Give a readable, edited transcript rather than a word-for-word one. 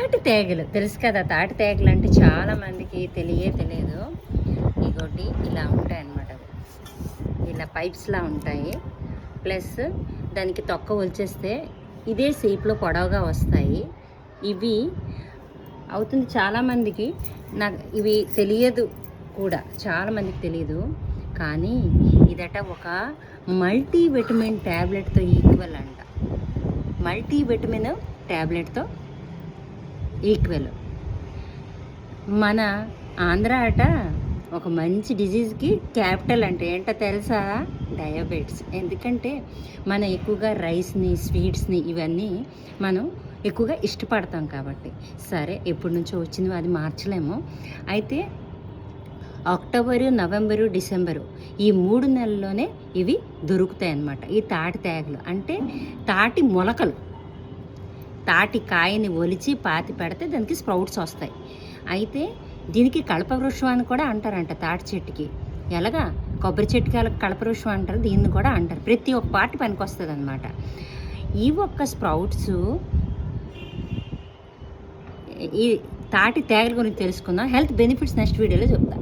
తాటి తేగలు తెలుసు కదా, తాటి తేగలు అంటే చాలామందికి తెలియదు. ఇగోటి ఇలా ఉంటాయి అన్నమాట. ఇలా పైప్స్లా ఉంటాయి. ప్లస్ దానికి తొక్క వచ్చేస్తే ఇదే షేప్లో పొడవుగా వస్తాయి. ఇవి అవుతుంది చాలామందికి. నాకు ఇవి తెలియదు కూడా, చాలామందికి తెలియదు. కానీ ఇదట ఒక మల్టీవిటమిన్ ట్యాబ్లెట్తో ఈక్వల్ అంట. మల్టీవిటమిన్ ట్యాబ్లెట్తో ఈక్వల్. మన ఆంధ్ర అట ఒక మంచి డిజీజ్కి క్యాపిటల్ అంటే ఏంటో తెలుసా? డయాబెటిస్. ఎందుకంటే మనం ఎక్కువగా రైస్ని, స్వీట్స్ని ఇవన్నీ మనం ఎక్కువగా ఇష్టపడతాం కాబట్టి. సరే, ఎప్పటి నుంచో వచ్చింది, అది మార్చలేము. అయితే అక్టోబరు, నవంబరు, డిసెంబరు ఈ 3 నెలల్లోనే ఇవి దొరుకుతాయి అన్నమాట. ఈ తాటి తేగలు అంటే తాటి మొలకలు. తాటి కాయని ఒలిచి పాతి పెడితే దానికి స్ప్రౌట్స్ వస్తాయి. అయితే దీనికి కల్పవృక్షం అని కూడా అంటారంట. తాటి చెట్టుకి ఎలాగా కొబ్బరి చెట్టుకి అలా కల్పవృక్షం అంటారు, దీన్ని కూడా అంటారు. ప్రతి ఒక్క పార్టీ పనికి వస్తుంది అనమాట. ఈ ఒక్క స్ప్రౌట్స్, ఈ తాటి తేగల గురించి తెలుసుకుందాం. హెల్త్ బెనిఫిట్స్ నెక్స్ట్ వీడియోలో చెప్తాను.